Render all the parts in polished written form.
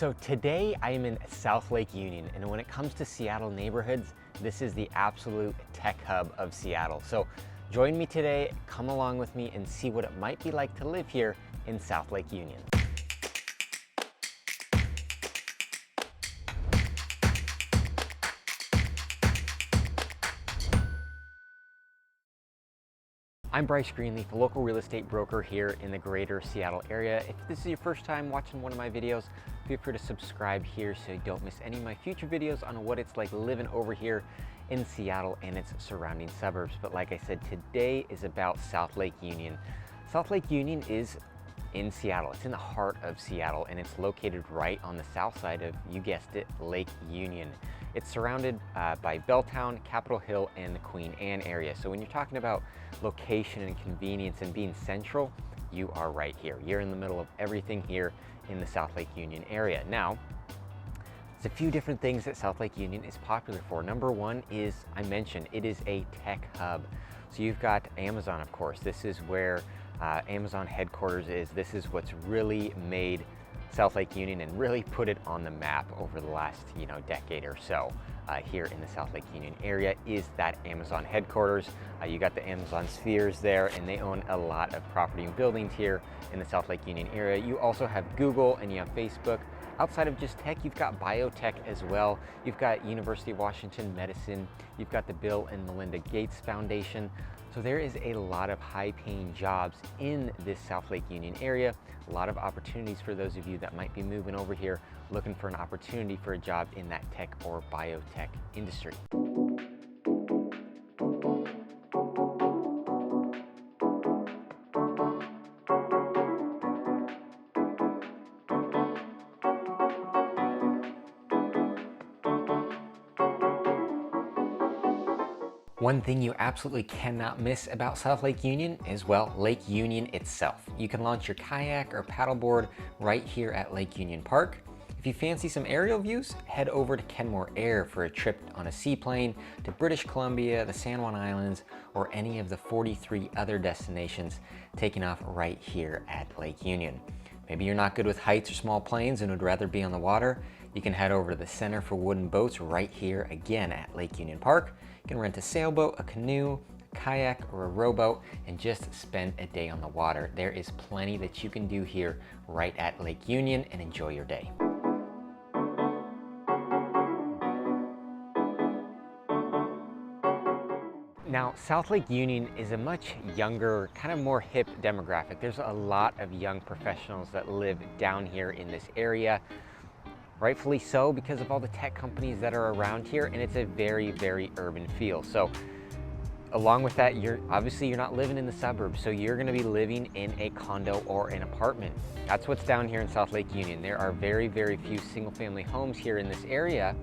So today I am in South Lake Union, and when it comes to Seattle neighborhoods, this is the absolute tech hub of Seattle. So join me today, come along with me and see what it might be like to live here in South Lake Union. I'm Bryce Greenleaf, a local real estate broker here in the greater Seattle area. If this is your first time watching one of my videos, feel free to subscribe here so you don't miss any of my future videos on what it's like living over here in Seattle and its surrounding suburbs. But like I said, today is about South Lake Union. South Lake Union is in Seattle. It's in the heart of Seattle, and it's located right on the south side of, you guessed it, Lake Union. It's surrounded by Belltown, Capitol Hill, and the Queen Anne area. So when you're talking about location and convenience and being central, you are right here. You're in the middle of everything here in the South Lake Union area. Now, there's a few different things that South Lake Union is popular for. Number one is, I mentioned, it is a tech hub. So you've got Amazon, of course. This is where Amazon headquarters is. This is what's really made South Lake Union and really put it on the map over the last decade or so. Here in the South Lake Union area is that Amazon headquarters. You got the Amazon spheres there, and they own a lot of property and buildings here in the South Lake Union area. You also have Google and you have Facebook. Outside of just tech, you've got biotech as well. You've got University of Washington Medicine. You've got the Bill and Melinda Gates Foundation. So there is a lot of high-paying jobs in this South Lake Union area. A lot of opportunities for those of you that might be moving over here looking for an opportunity for a job in that tech or biotech industry. One thing you absolutely cannot miss about South Lake Union is, well, Lake Union itself. You can launch your kayak or paddleboard right here at Lake Union Park. If you fancy some aerial views, head over to Kenmore Air for a trip on a seaplane to British Columbia, the San Juan Islands, or any of the 43 other destinations taking off right here at Lake Union. Maybe you're not good with heights or small planes and would rather be on the water. You can head over to the Center for Wooden Boats right here again at Lake Union Park. You can rent a sailboat, a canoe, a kayak, or a rowboat and just spend a day on the water. There is plenty that you can do here right at Lake Union and enjoy your day. Now, South Lake Union is a much younger, kind of more hip demographic. There's a lot of young professionals that live down here in this area. Rightfully so, because of all the tech companies that are around here, and it's a very, very urban feel. So along with that, you're not living in the suburbs, so you're gonna be living in a condo or an apartment. That's what's down here in South Lake Union. There are very, very few single family homes here in this area.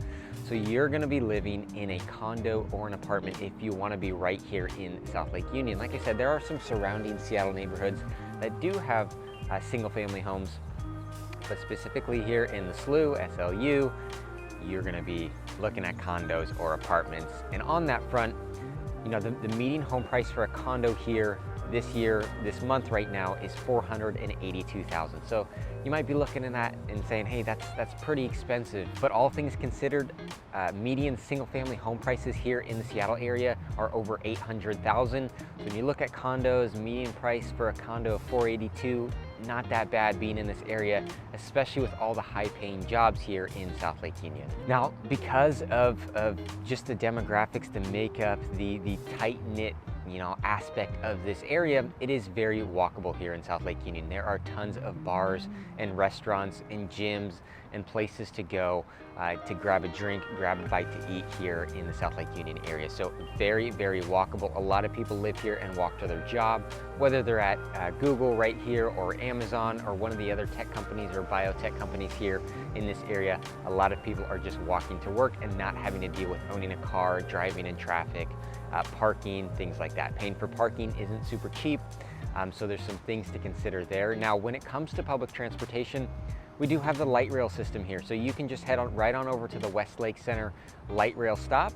So you're gonna be living in a condo or an apartment if you wanna be right here in South Lake Union. Like I said, there are some surrounding Seattle neighborhoods that do have single family homes, but specifically here in the SLU, SLU, you're gonna be looking at condos or apartments. And on that front, the median home price for a condo here this month right now is $482,000. So you might be looking at that and saying, hey, that's pretty expensive. But all things considered, median single family home prices here in the Seattle area are over $800,000. So when you look at condos, median price for a condo of $482,000, not that bad being in this area, especially with all the high-paying jobs here in South Lake Union. Now, because of just the demographics, the makeup, the tight-knit aspect of this area, it is very walkable here in South Lake Union. There are tons of bars and restaurants and gyms and places to go to grab a drink, grab a bite to eat here in the South Lake Union area. So very, very walkable. A lot of people live here and walk to their job, whether they're at Google right here or Amazon or one of the other tech companies or biotech companies here in this area. A lot of people are just walking to work and not having to deal with owning a car, driving in traffic, parking, things like that. Paying for parking isn't super cheap, so there's some things to consider there. Now, when it comes to public transportation, we do have the light rail system here, so you can just head on right on over to the Westlake Center light rail stop,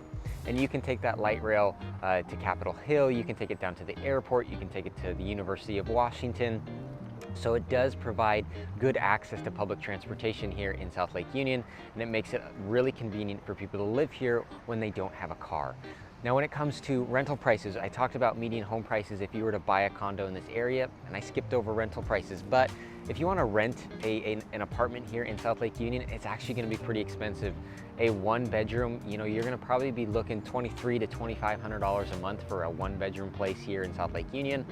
and you can take that light rail to Capitol Hill. You can take it down to the airport. You can take it to the University of Washington. So it does provide good access to public transportation here in South Lake Union, and it makes it really convenient for people to live here when they don't have a car. Now, when it comes to rental prices, I talked about median home prices if you were to buy a condo in this area, and I skipped over rental prices. But if you want to rent an apartment here in South Lake Union, it's actually going to be pretty expensive. A one bedroom, you're going to probably be looking $2,300 to $2,500 a month for a one bedroom place here in South Lake Union.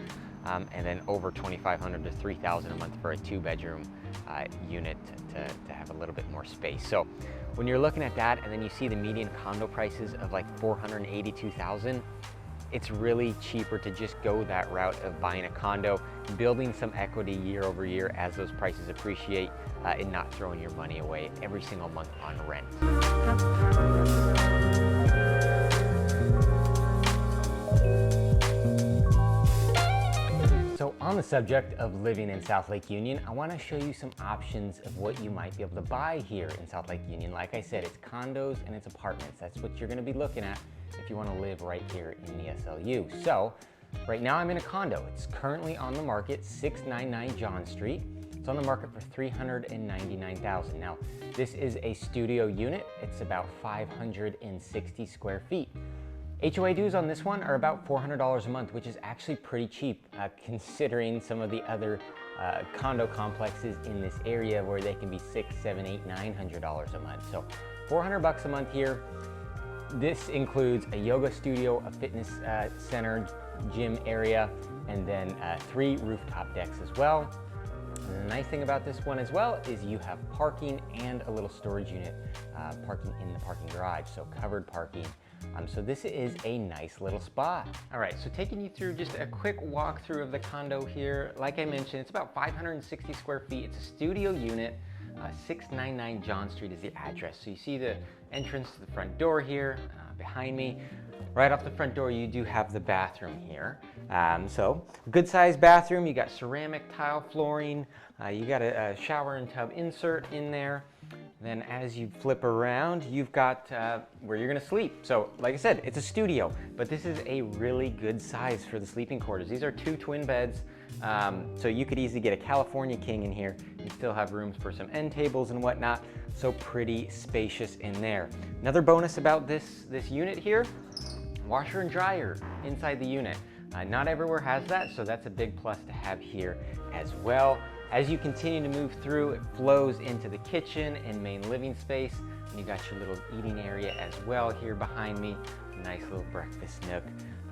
And then over $2,500 to $3,000 a month for a two bedroom unit to have a little bit more space. So when you're looking at that and then you see the median condo prices of like $482,000, it's really cheaper to just go that route of buying a condo, building some equity year over year as those prices appreciate, and not throwing your money away every single month on rent. So on the subject of living in South Lake Union, I want to show you some options of what you might be able to buy here in South Lake Union. Like I said, it's condos and it's apartments. That's what you're going to be looking at if you want to live right here in the SLU. So right now I'm in a condo. It's currently on the market, 699 John Street. It's on the market for $399,000. Now, this is a studio unit. It's about 560 square feet. HOA dues on this one are about $400 a month, which is actually pretty cheap considering some of the other condo complexes in this area where they can be $600, $700, $800, $900 a month. So 400 bucks a month here. This includes a yoga studio, a fitness center, gym area, and then 3 rooftop decks as well. And the nice thing about this one as well is you have parking and a little storage unit, parking in the parking garage, so covered parking. So this is a nice little spot. All right, so taking you through just a quick walkthrough of the condo here. Like I mentioned, it's about 560 square feet. It's a studio unit. 699 John Street is the address. So you see the entrance to the front door here behind me. Right off the front door, you do have the bathroom here. So good sized bathroom. You got ceramic tile flooring. You got a shower and tub insert in there. Then as you flip around, you've got where you're gonna sleep. So like I said, it's a studio, but this is a really good size for the sleeping quarters. These are 2 twin beds. So you could easily get a California king in here. You still have rooms for some end tables and whatnot. So pretty spacious in there. Another bonus about this unit here, washer and dryer inside the unit. Not everywhere has that, so that's a big plus to have here as well. As you continue to move through, it flows into the kitchen and main living space. And you got your little eating area as well here behind me. A nice little breakfast nook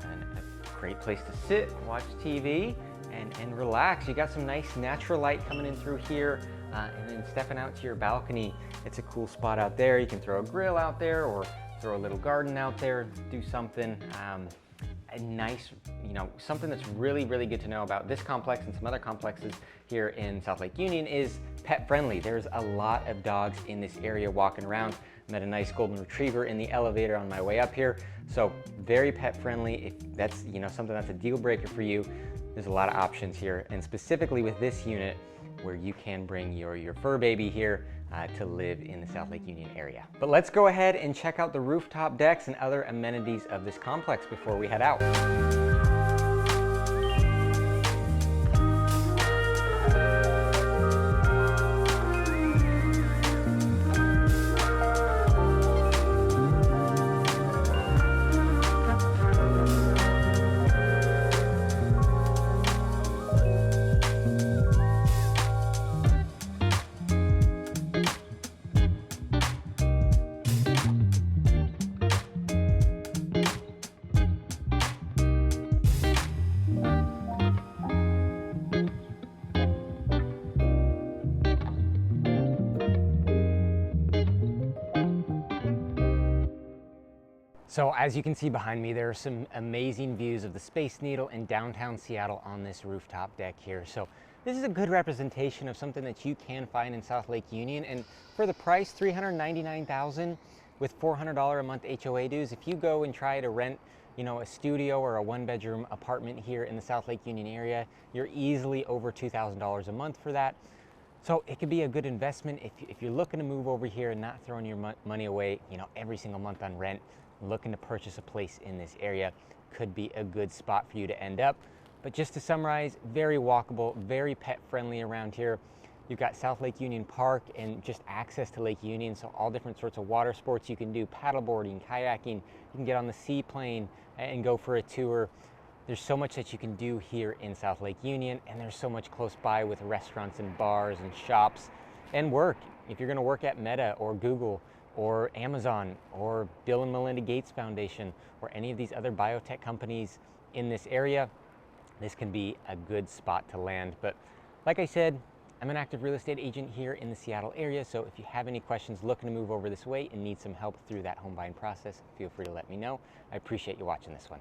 and a great place to sit, watch TV, and relax. You got some nice natural light coming in through here. And then stepping out to your balcony, it's a cool spot out there. You can throw a grill out there or throw a little garden out there, do something. A nice, something that's really, really good to know about this complex and some other complexes here in South Lake Union is pet friendly. There's a lot of dogs in this area walking around. Met a nice golden retriever in the elevator on my way up here. So very pet friendly. If that's, something that's a deal breaker for you, there's a lot of options here. And specifically with this unit, where you can bring your fur baby here to live in the South Lake Union area. But let's go ahead and check out the rooftop decks and other amenities of this complex before we head out. So as you can see behind me, there are some amazing views of the Space Needle and downtown Seattle on this rooftop deck here. So this is a good representation of something that you can find in South Lake Union. And for the price, $399,000 with $400 a month HOA dues, if you go and try to rent a studio or a 1-bedroom apartment here in the South Lake Union area, you're easily over $2,000 a month for that. So it could be a good investment if you're looking to move over here and not throwing your money away, every single month on rent. Looking to purchase a place in this area, could be a good spot for you to end up. But just to summarize, very walkable, very pet friendly around here. You've got South Lake Union Park and just access to Lake Union, so all different sorts of water sports you can do, paddleboarding, kayaking, you can get on the seaplane and go for a tour. There's so much that you can do here in South Lake Union, and there's so much close by with restaurants and bars and shops and work. If you're gonna work at Meta or Google or Amazon or Bill and Melinda Gates Foundation or any of these other biotech companies in this area, this can be a good spot to land. But like I said, I'm an active real estate agent here in the Seattle area, so if you have any questions looking to move over this way and need some help through that home buying process, feel free to let me know. I appreciate you watching this one.